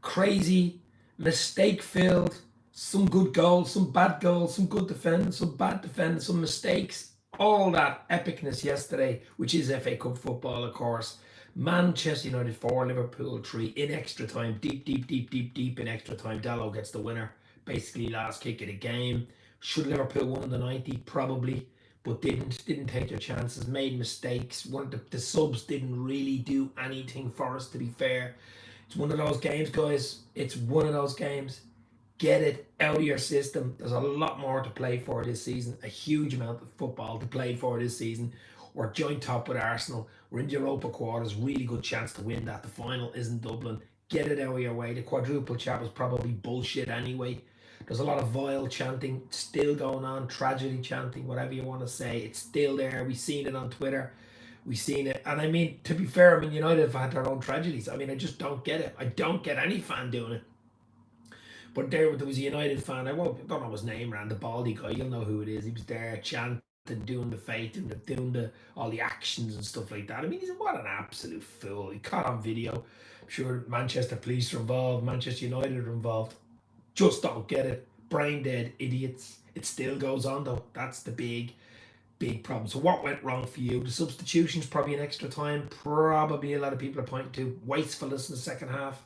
crazy, mistake-filled, some good goals, some bad goals, some good defending, some bad defending, some mistakes. All that epicness yesterday, which is FA Cup football, of course. Manchester United 4, Liverpool 3 in extra time, deep in extra time. Dallo gets the winner, basically last kick of the game. Should Liverpool won in the 90? Probably, but didn't take their chances, made mistakes. One of the subs didn't really do anything for us, to be fair. It's one of those games, guys. It's one of those games. Get it out of your system. There's a lot more to play for this season. A huge amount of football to play for this season. We're joint top with Arsenal. We're in the Europa quarters. Really good chance to win that. The final is in Dublin. Get it out of your way. The quadruple chat was probably bullshit anyway. There's a lot of vile chanting still going on. Tragedy chanting, whatever you want to say. It's still there. We've seen it on Twitter. We've seen it. And I mean, to be fair, I mean, United have had their own tragedies. I mean, I just don't get it. I don't get any fan doing it. But there was a United fan. I don't know his name, Rand, the baldy guy. You'll know who it is. He was there chanting, doing the faith, and doing all the actions and stuff like that. I mean, what an absolute fool. He caught on video. I'm sure Manchester police are involved. Manchester United are involved. Just don't get it. Brain dead idiots. It still goes on though. That's the big problem. So what went wrong for you? The substitutions, probably an extra time. Probably a lot of people are pointing to wastefulness in the second half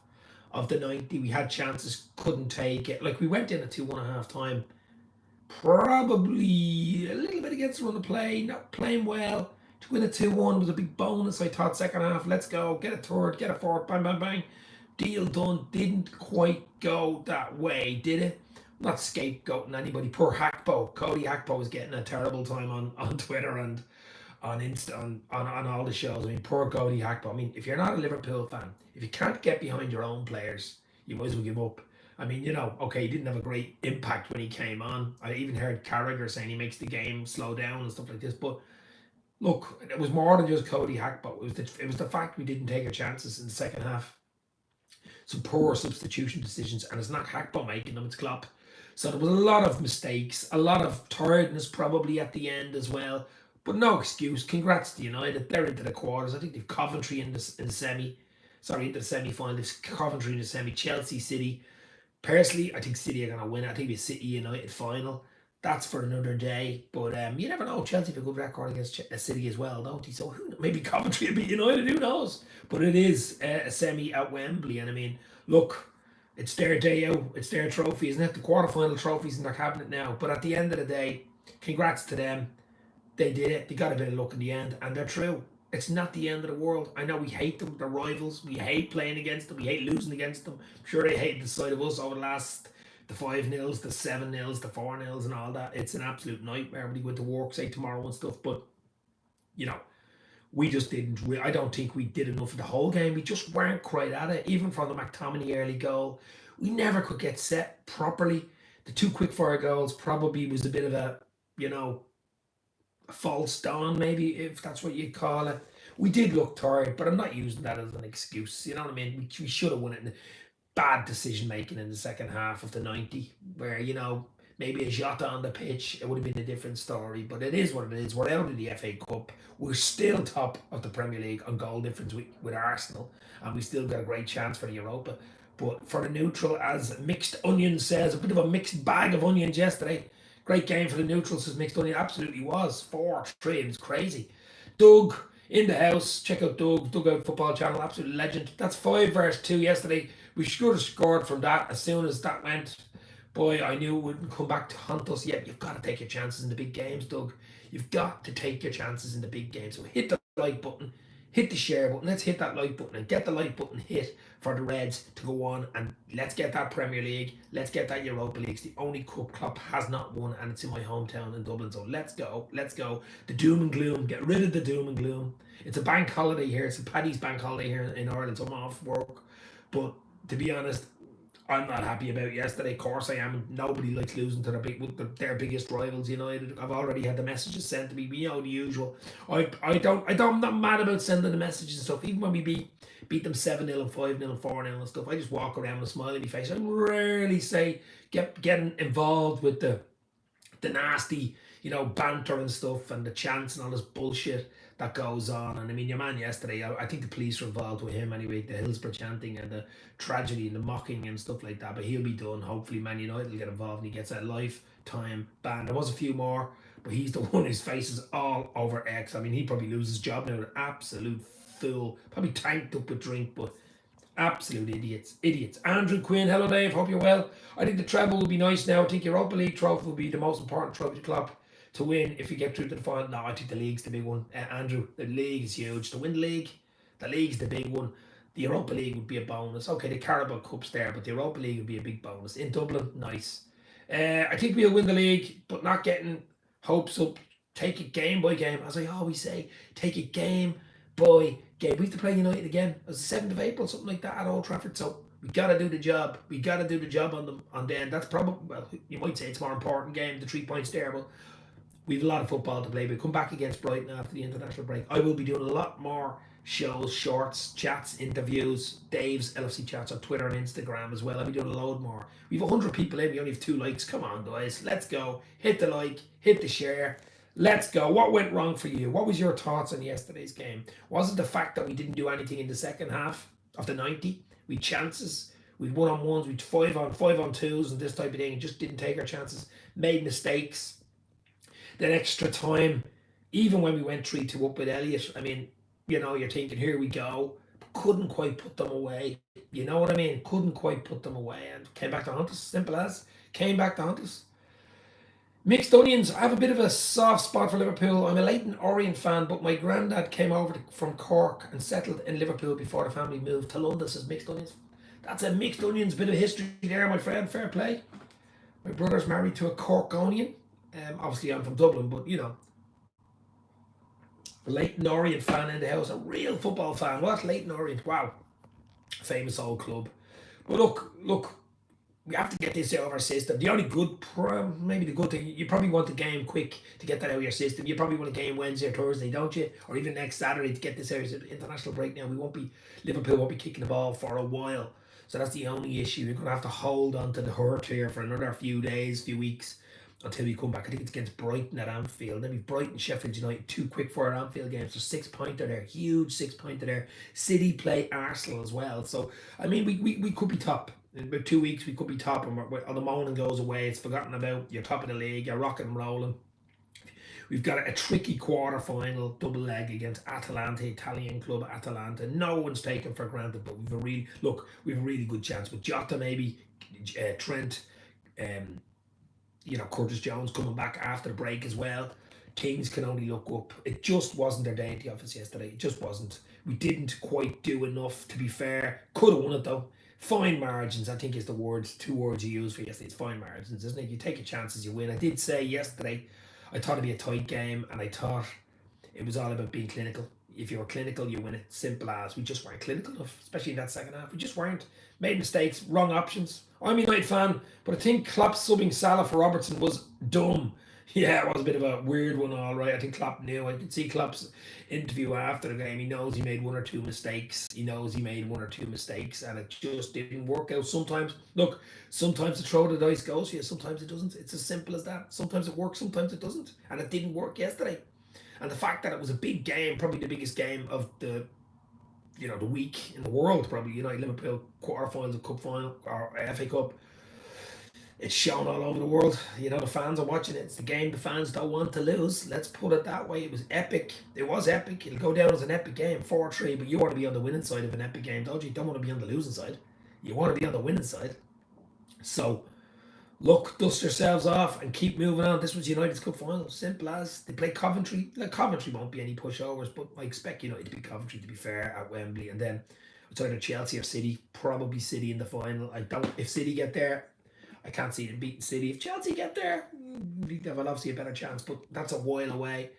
of the 90. We had chances, couldn't take it. Like, we went in at 2-1 at half time. Probably a little bit against the run of play, not playing well. To win a 2-1 was a big bonus. I thought second half, let's go, get a third, get a fourth, bang, bang, bang. Deal done. Didn't quite go that way, did it? I'm not scapegoating anybody. Poor Hackbo. Cody Hackbo was getting a terrible time on Twitter and on Insta, on all the shows. I mean, poor Cody Hackbo. I mean, if you're not a Liverpool fan, if you can't get behind your own players, you might as well give up. I mean, okay, he didn't have a great impact when he came on. I even heard Carragher saying he makes the game slow down and stuff like this. But look, it was more than just Cody Hackbo. It was the fact we didn't take our chances in the second half. Some poor substitution decisions, and it's not Hackbo making them, it's Klopp. So there was a lot of mistakes, a lot of tiredness probably at the end as well. But no excuse. Congrats to United. They're into the quarters. I think they've Coventry in the semi. Sorry, into the semi-final. They've Coventry in the semi. Chelsea, City. Personally, I think City are going to win. I think it's City United final. That's for another day. But you never know. Chelsea have a good record against City as well, don't they? So maybe Coventry will beat United. Who knows? But it is a semi at Wembley. And I mean, look, it's their day out. It's their trophy, isn't it? The quarterfinal trophies in their cabinet now. But at the end of the day, congrats to them. They did it. They got a bit of luck in the end, and they're through. It's not the end of the world. I know we hate them. They're rivals. We hate playing against them. We hate losing against them. I'm sure they hate the side of us over the 5-0s, the 7-0s, the 4-0s, and all that. It's an absolute nightmare when you go into work, say, tomorrow and stuff. But, we just didn't. I don't think we did enough of the whole game. We just weren't quite at it. Even from the McTominay early goal, we never could get set properly. The 2 quick-fire goals probably was a bit of a false dawn, maybe, if that's what you call it. We did look tired, but I'm not using that as an excuse. You know what I mean? We should have won it. Bad decision making in the second half of the 90, where maybe a Jota on the pitch, it would have been a different story. But it is what it is. We're out of the FA Cup. We're still top of the Premier League on goal difference with Arsenal, and we still got a great chance for the Europa. But for the neutral, as Mixed Onion says, a bit of a mixed bag of onions yesterday. Great game for the neutrals, as Mixed Onion absolutely was. 4-3, it was crazy. Doug in the house. Check out Dugout Football Channel, absolute legend. That's 5 versus 2 yesterday. We should have scored from that as soon as that went. Boy, I knew it wouldn't come back to haunt us yet. You've got to take your chances in the big games, Doug. You've got to take your chances in the big games. So hit the like button, hit the share button. Let's hit that like button and get the like button hit for the Reds to go on, and let's get that Premier League. Let's get that Europa League. It's the only cup Klopp has not won, and it's in my hometown in Dublin. So let's go. The doom and gloom. Get rid of the doom and gloom. It's a bank holiday here. It's a Paddy's bank holiday here in Ireland. So I'm off work. But to be honest, I'm not happy about yesterday. Of course I am. Nobody likes losing to their biggest rivals, United. I've already had the messages sent to me. The usual. I'm not mad about sending the messages and stuff. Even when we beat them 7-0 and 5-0 and 4-0 and stuff, I just walk around with a smile on my face. I rarely say getting involved with the nasty, banter and stuff and the chants and all this bullshit. that goes on. And I mean, your man yesterday, I think the police were involved with him anyway, the Hillsborough chanting and the tragedy and the mocking and stuff like that. But he'll be done. Hopefully, Man United will get involved and he gets a lifetime ban. There was a few more, but he's the one whose face is all over X. I mean, he probably loses his job now. An absolute fool. Probably tanked up with drink, but absolute idiots. Idiots. Andrew Quinn, hello Dave, hope you're well. I think the treble will be nice now. I think Europa League trophy will be the most important trophy to Klopp to win if you get through to the final. No, I think the league's the big one. Andrew, the league is huge. To win the league's the big one. The Europa League would be a bonus. Okay, the Carabao Cup's there, but the Europa League would be a big bonus. In Dublin, nice. I think we'll win the league, but not getting hopes up. Take it game by game. As I always say, take it game by game. We have to play United again. It was the 7th of April, something like that at Old Trafford. So we got to do the job. We got to do the job on them. On the end. That's probably, well, you might say it's a more important game. The 3 points there, but we've a lot of football to play. We'll come back against Brighton after the international break. I will be doing a lot more shows, shorts, chats, interviews, Dave's LFC chats on Twitter and Instagram as well. I'll be doing a load more. We have 100 people in. We only have 2 likes. Come on, guys. Let's go. Hit the like. Hit the share. Let's go. What went wrong for you? What was your thoughts on yesterday's game? Was it the fact that we didn't do anything in the second half of the 90? We had chances. We had one-on-ones. We had 5-on-2s and this type of thing. Just didn't take our chances. Made mistakes. That extra time, even when we went 3-2 up with Elliott, I mean, you know, you're thinking, here we go. Couldn't quite put them away. You know what I mean? Couldn't quite put them away. And came back to haunt us. Simple as. Came back to haunt us. Mixed onions. I have a bit of a soft spot for Liverpool. I'm a Leyton Orient fan, but my granddad came over from Cork and settled in Liverpool before the family moved to London, says Mixed Onions. That's a Mixed Onions bit of history there, my friend. Fair play. My brother's married to a Corkonian. Obviously, I'm from Dublin, but you know. A Leyton Orient fan in the house. A real football fan. What? Leyton Orient. Wow. Famous old club. But look. We have to get this out of our system. The only good, maybe the good thing, you probably want the game quick to get that out of your system. You probably want a game Wednesday or Thursday, don't you? Or even next Saturday to get this out of the international break now. Liverpool won't be kicking the ball for a while. So that's the only issue. You're going to have to hold on to the hurt here for another few days, few weeks until we come back. I think it's against Brighton at Anfield. Then we've Brighton, Sheffield United, 2 quick for our Anfield games. So 6-pointer there, huge 6-pointer there. City play Arsenal as well. So, I mean, we could be top. In about 2 weeks, we could be top, and the moaning goes away. It's forgotten about. You're top of the league. You're rocking and rolling. We've got a tricky quarter-final double leg against Atalanta, Italian club Atalanta. No one's taken for granted, but we've a really good chance with Jota, maybe Trent, Curtis Jones coming back after the break as well. Things can only look up. It just wasn't their day at the office yesterday. It just wasn't. We didn't quite do enough, to be fair. Could have won it though. Fine margins, I think, is the 2 words you use for yesterday. It's fine margins, isn't it? You take your chances, you win. I did say yesterday, I thought it'd be a tight game, and I thought it was all about being clinical. If you were clinical, you win it. Simple as. We just weren't clinical enough, especially in that second half. We just weren't. Made mistakes, wrong options. I'm a United fan, but I think Klopp subbing Salah for Robertson was dumb. Yeah, it was a bit of a weird one, all right. I think Klopp knew. I could see Klopp's interview after the game. He knows he made 1 or 2 mistakes. And it just didn't work out. Sometimes the throw of the dice goes for you. Sometimes it doesn't. It's as simple as that. Sometimes it works, sometimes it doesn't. And it didn't work yesterday. And the fact that it was a big game, probably the biggest game of the week in the world, probably, Liverpool quarterfinals, of cup final, or FA Cup. It's shown all over the world. The fans are watching it. It's the game the fans don't want to lose. Let's put it that way. It was epic. It was epic. It'll go down as an epic game, 4-3. But you want to be on the winning side of an epic game, don't you? You don't want to be on the losing side. You want to be on the winning side. So, look, dust yourselves off and keep moving on. This was United's Cup final. Simple as. They play Coventry. Coventry won't be any pushovers, but I expect United to beat Coventry, to be fair, at Wembley. And then it's either Chelsea or City. Probably City in the final. If City get there, I can't see them beating City. If Chelsea get there, they have obviously a better chance, but that's a while away.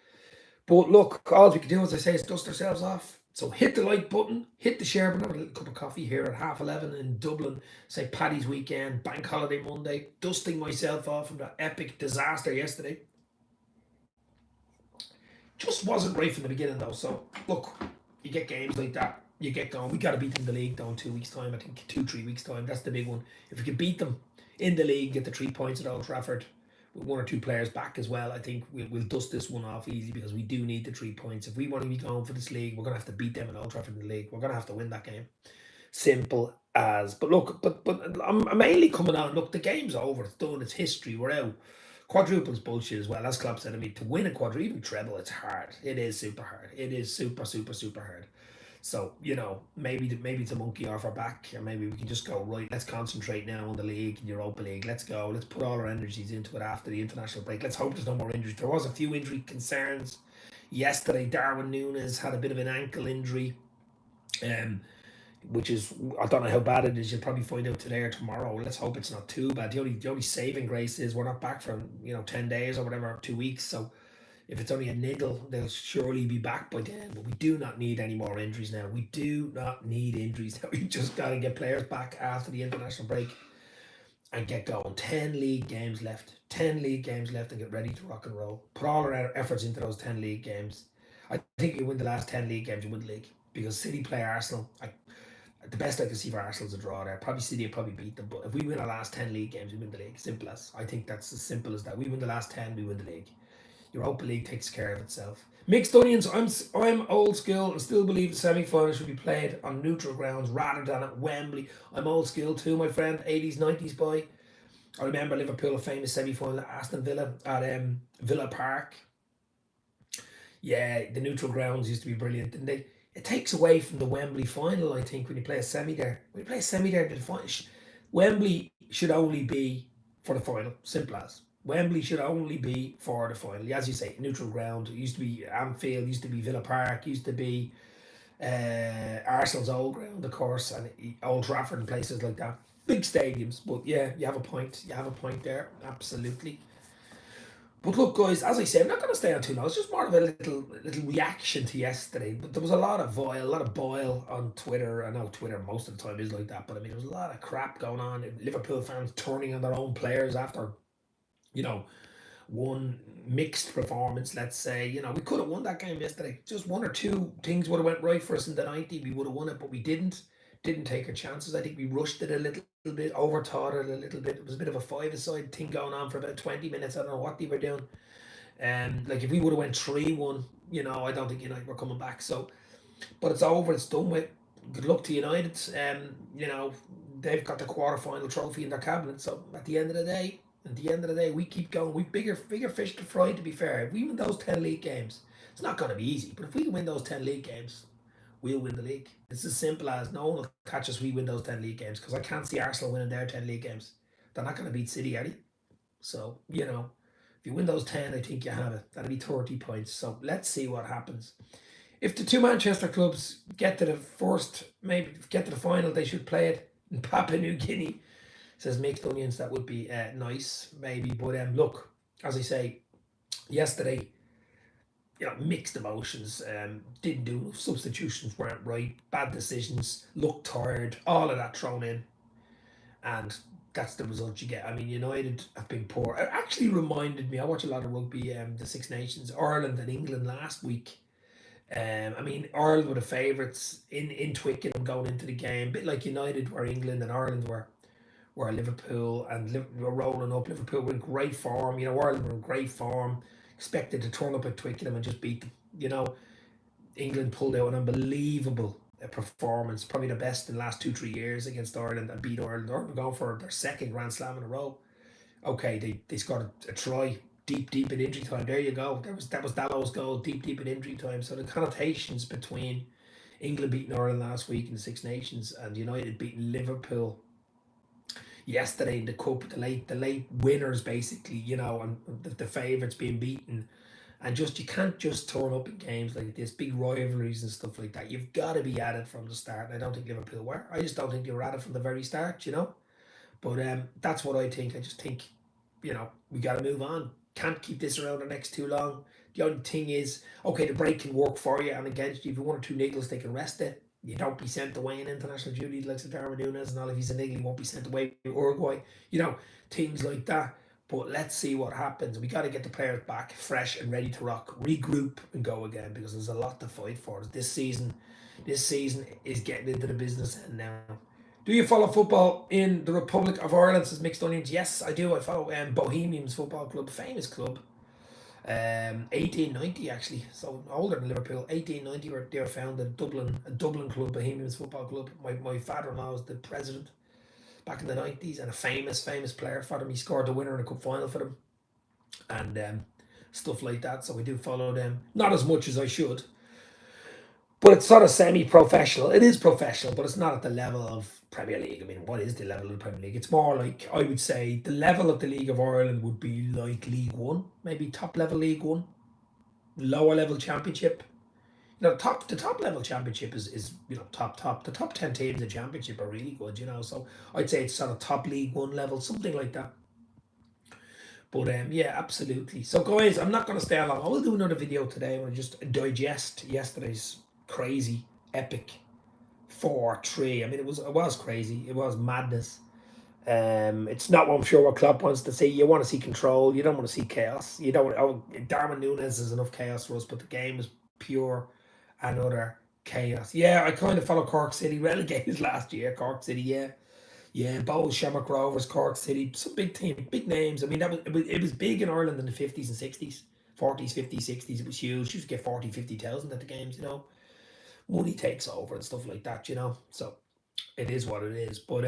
But look, all we can do, as I say, is dust ourselves off. So hit the like button, hit the share button. Have a little cup of coffee here at 11:30 in Dublin. St. Paddy's weekend, bank holiday Monday. Dusting myself off from that epic disaster yesterday. Just wasn't right from the beginning though. So look, you get games like that, you get going. We got to beat them in the league though in 2 weeks' time. I think 2-3 weeks' time. That's the big one. If we can beat them in the league, get the 3 points at Old Trafford, with one or two players back as well, I think we'll dust this one off easy because we do need the 3 points. If we want to be going for this league, we're going to have to beat them in Old Trafford in the league. We're going to have to win that game. Simple as. But look, but I'm mainly coming on. Look, the game's over. It's done. It's history. We're out. Quadruple's bullshit as well. As Klopp said to me, to win a quadruple, even treble, it's hard. It is super hard. It is super hard. So maybe it's a monkey off our back, and maybe we can just go right. Let's concentrate now on the league and Europa League. Let's go. Let's put all our energies into it after the international break. Let's hope there's no more injuries. There was a few injury concerns yesterday. Darwin Núñez had a bit of an ankle injury, which is, I don't know how bad it is. You'll probably find out today or tomorrow. Let's hope it's not too bad. The only saving grace is we're not back for 10 days or whatever, 2 weeks. So if it's only a niggle, they'll surely be back by then. But we do not need any more injuries now. We do not need injuries now. We just got to get players back after the international break and get going. 10 league games left. 10 league games left and get ready to rock and roll. Put all our efforts into those 10 league games. I think you win the last 10 league games, you win the league. Because City play Arsenal. The best I can see for Arsenal is a draw there. Probably City will probably beat them. But if we win our last 10 league games, we win the league. Simple as. I think that's as simple as that. We win the last 10, we win the league. Europa League takes care of itself. Mixed onions. I'm old school and still believe the semi-final should be played on neutral grounds rather than at Wembley. I'm old school too, my friend. 80s, 90s boy. I remember Liverpool, a famous semi-final at Aston Villa at Villa Park. Yeah, the neutral grounds used to be brilliant, didn't they? It takes away from the Wembley final, I think, when you play a semi there. When you play a semi there, Wembley should only be for the final. Simple as. Wembley should only be for the final. As you say, neutral ground. It used to be Anfield, used to be Villa Park, used to be Arsenal's old ground, of course, and Old Trafford and places like that. Big stadiums, but yeah, you have a point. You have a point there, absolutely. But look, guys, as I say, I'm not going to stay on too long. It's just more of a little reaction to yesterday. But there was a lot of boil on Twitter. I know Twitter most of the time is like that, but I mean, there was a lot of crap going on. Liverpool fans turning on their own players after, one mixed performance, let's say. We could have won that game yesterday. Just one or two things would have went right for us in the 90. We would have won it, but we didn't. Didn't take our chances. I think we rushed it a little bit, overthought it a little bit. It was a bit of a five-a-side thing going on for about 20 minutes. I don't know what they were doing. Like if we would have went 3-1, I don't think United were coming back. So, but it's over. It's done with. Good luck to United. They've got the quarter-final trophy in their cabinet. So at the end of the day, we keep going. We bigger fish to fry. To be fair, if we win those 10 league games, it's not going to be easy. But if we win those 10 league games, we'll win the league. It's as simple as no one will catch us. We win those 10 league games because I can't see Arsenal winning their 10 league games. They're not going to beat City, are they? So if you win those 10, I think you have it. That'll be 30 points. So let's see what happens. If the two Manchester clubs get to the final, they should play it in Papua New Guinea. Says Mixed Onions. That would be nice, maybe. But look, as I say, yesterday, mixed emotions. Didn't do enough. Substitutions weren't right. Bad decisions. Looked tired. All of that thrown in, and that's the result you get. I mean, United have been poor. It actually reminded me. I watch a lot of rugby. The Six Nations, Ireland and England last week. I mean, Ireland were the favourites in Twickenham going into the game, a bit like United were England and Ireland were Liverpool, and were rolling up. Liverpool were in great form. Ireland were in great form. Expected to turn up at Twickenham and just beat them. England pulled out an unbelievable performance, probably the best in the last 2-3 years against Ireland, and beat Ireland. Ireland were going for their second Grand Slam in a row. Okay, they scored a try deep in injury time. There you go. That was Dallow's goal, deep in injury time. So the connotations between England beating Ireland last week in the Six Nations and United beating Liverpool yesterday in the cup, the late winners basically, and the favourites being beaten, and you can't just turn up in games like this, big rivalries and stuff like that. You've got to be at it from the start. And I don't think Liverpool were. I just don't think they were at it from the very start, But that's what I think. I just think, we got to move on. Can't keep this around the next too long. The only thing is, okay, the break can work for you and against you. If you one or two niggles, they can rest it. You don't be sent away in international duty like Darwin Núñez and all. If he's a niggle, he won't be sent away to Uruguay. Things like that. But let's see what happens. We got to get the players back fresh and ready to rock, regroup and go again, because there's a lot to fight for. This season is getting into the business end now. Do you follow football in the Republic of Ireland? Says Mixed Onions. Yes, I do. I follow Bohemians Football Club, famous club. 1890 actually, so older than Liverpool. 1890 they were founded. Dublin, a Dublin club, Bohemians Football Club. My father-in-law was the president back in the 90s, and a famous player for them. He scored the winner in a cup final for them, and stuff like that. So we do follow them, not as much as I should, but it's sort of semi-professional. It is professional, but it's not at the level of Premier League. I mean, what is the level of the Premier League? It's more like, I would say the level of the League of Ireland would be like League One, maybe top level League One, lower level Championship. You know, the top level Championship is top. The top 10 teams in Championship are really good. So I'd say it's sort of top League One level, something like that. But yeah, absolutely. So guys, I'm not going to stay long. I will do another video today where I just digest yesterday's crazy, epic 4-3. I mean, it was crazy. It was madness. It's not what I'm sure what Klopp wants to see. You want to see control. You don't want to see chaos. You don't. Darwin Núñez is enough chaos for us, but the game is pure and utter chaos. Yeah, I kind of follow Cork City, relegated last year. Cork City, yeah. Yeah, Bowles, Shamrock Rovers, Cork City, some big team, big names. I mean, it was big in Ireland in the 50s and 60s, 40s, 50s, 60s. It was huge. You used to get 40, 50,000 at the games. Money takes over and stuff like that. So it is what it is. But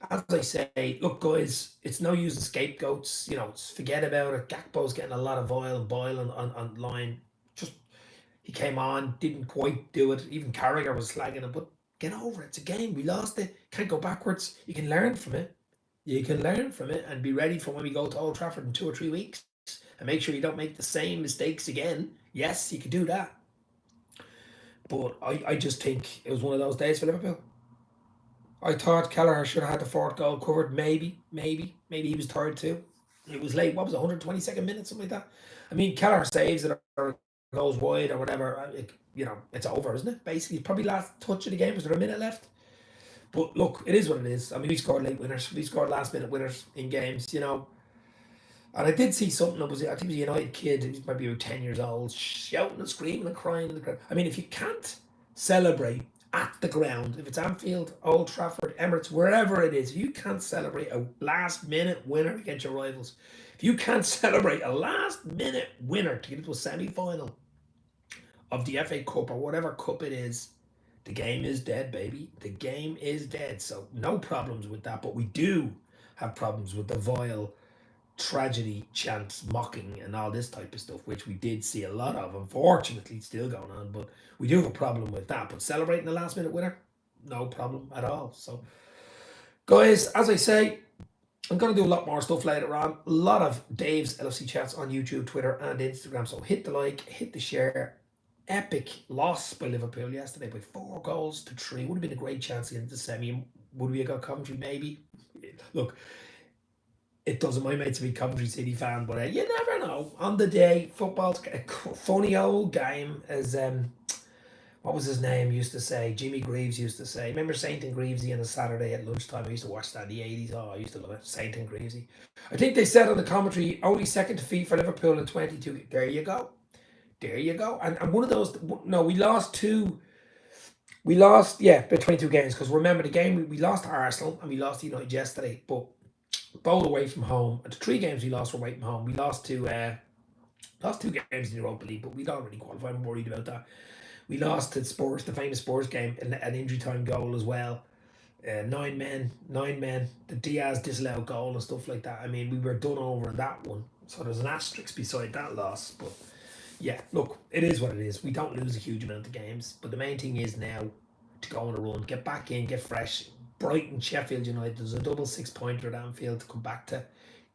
as I say, look, guys, it's no use the scapegoats. Forget about it. Gakpo's getting a lot of oil and boil on line. Just he came on, didn't quite do it. Even Carragher was slagging him, but get over it. It's a game. We lost it. Can't go backwards. You can learn from it. You can learn from it and be ready for when we go to Old Trafford in 2 or 3 weeks. And make sure you don't make the same mistakes again. Yes, you can do that. But I just think it was one of those days for Liverpool. I thought Kelleher should have had the fourth goal covered. Maybe he was tired too. It was late. What was it, 122nd minute, something like that? I mean, Kelleher saves it or goes wide or whatever. It's over, isn't it? Basically, probably last touch of the game. Was there a minute left? But look, it is what it is. I mean, we scored late winners. We scored last minute winners in games. And I did see something. I think it was a United kid. He might be about 10 years old, shouting and screaming and crying in the crowd. I mean, if you can't celebrate at the ground, if it's Anfield, Old Trafford, Emirates, wherever it is, if you can't celebrate a last minute winner against your rivals, if you can't celebrate a last minute winner to get into a semi final of the FA Cup or whatever cup it is, the game is dead, baby. The game is dead. So no problems with that. But we do have problems with the vile tragedy chants, mocking, and all this type of stuff, which we did see a lot of. Unfortunately, still going on. But we do have a problem with that. But celebrating the last minute winner, no problem at all. So, guys, as I say, I'm going to do a lot more stuff later on. A lot of Dave's LFC chats on YouTube, Twitter, and Instagram. So hit the like, hit the share. Epic loss by Liverpool yesterday by 4-3. Would have been a great chance to get into the semi. Would we have got Coventry? Maybe. Look, it doesn't. My mate's a big Coventry City fan, but you never know. On the day, football's a funny old game, as what was his name used to say? Jimmy Greaves used to say. Remember Saint and Greavesy on a Saturday at lunchtime? I used to watch that in the 80s. Oh, I used to love it. Saint and Greavesy. I think they said on the commentary, only second defeat for Liverpool in 22. There you go. There you go. And one of those, no, we lost two. We lost, the 22 games, because remember the game, we lost to Arsenal and we lost to United yesterday, but both away from home. And the 3 games we lost were away from home. We lost two games in the Europa League, but we don't really qualify. I'm worried about that. We lost to Spurs, the famous Spurs game, an injury time goal as well. 9 men, the Diaz disallowed goal and stuff like that. I mean, we were done over in that one. So there's an asterisk beside that loss. But yeah, look, it is what it is. We don't lose a huge amount of games. But the main thing is now to go on a run, get back in, get fresh. Brighton, Sheffield United, there's a double 6-pointer at Anfield to come back to.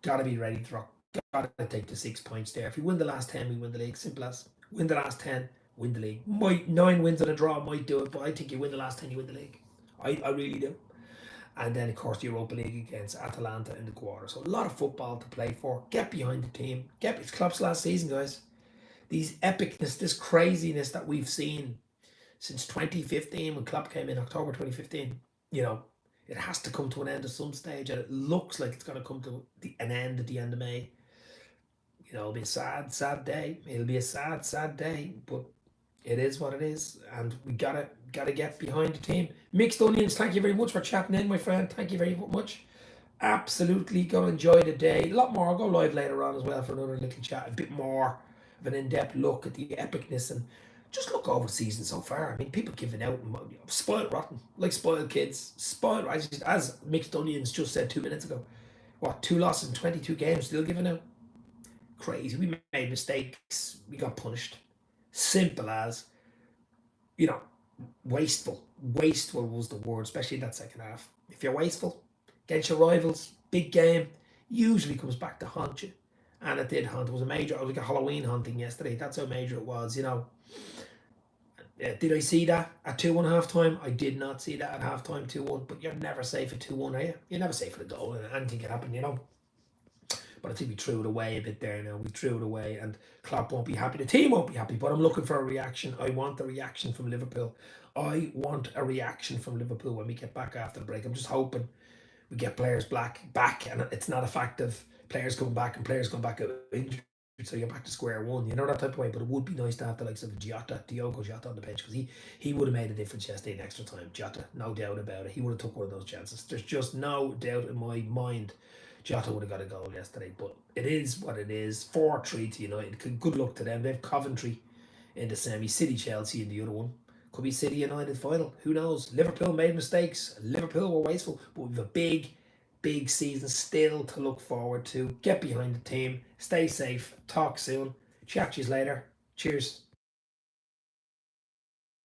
Got to be ready to rock. Got to take the 6 points there. If we win the last 10, we win the league. Simple as. Win the last 10, win the league. 9 wins and a draw might do it, but I think you win the last 10, you win the league. I really do. And then, of course, the Europa League against Atalanta in the quarter. So a lot of football to play for. Get behind the team. It's Klopp's last season, guys. These epicness, this craziness that we've seen since 2015 when Klopp came in October 2015, it has to come to an end at some stage, and it looks like it's going to come to an end at the end of May. It'll be a sad, sad day. It'll be a sad, sad day, but It is what it is, and we gotta get behind the team. Mixed onions, thank you very much for chatting in, my friend. Thank you very much. Absolutely gonna enjoy the day. A lot more. I'll go live later on as well for another little chat, a bit more of an in-depth look at the epicness and just look over the season so far. I mean, people giving out spoiled rotten, like spoiled kids, spoiled. As Mixed Onions just said 2 minutes ago, what, 2 losses in 22 games, still giving out? Crazy. We made mistakes. We got punished. Simple as, you know, wasteful. Wasteful was the word, especially in that second half. If you're wasteful against your rivals, big game, usually comes back to haunt you. And it did hunt. It was a major, it was like a Halloween hunting yesterday. That's how major it was, you know. Did I see that at 2-1 half time? I did not see that at half time 2-1, but you're never safe at 2-1, are you? You're never safe for the goal, and anything can happen, you know. But I think we threw it away a bit there now. We threw it away, and Klopp won't be happy. The team won't be happy, but I'm looking for a reaction. I want a reaction from Liverpool. I want a reaction from Liverpool when we get back after the break. I'm just hoping we get players back, and it's not a fact of players coming back and players coming back injured. So you're back to square one, you know, that type of way. But it would be nice to have the likes of Diogo Jota on the bench, because he would have made a difference yesterday in extra time. Jota, no doubt about it. He would have took one of those chances. There's just no doubt in my mind Jota would have got a goal yesterday. But it is what it is. 4-3 to United. Good luck to them. They've Coventry in the semi, City Chelsea in the other one. Could be City United final. Who knows? Liverpool made mistakes. Liverpool were wasteful. But we've a big season still to look forward to. Get behind the team. Stay safe. Talk soon. Chat to you later. Cheers.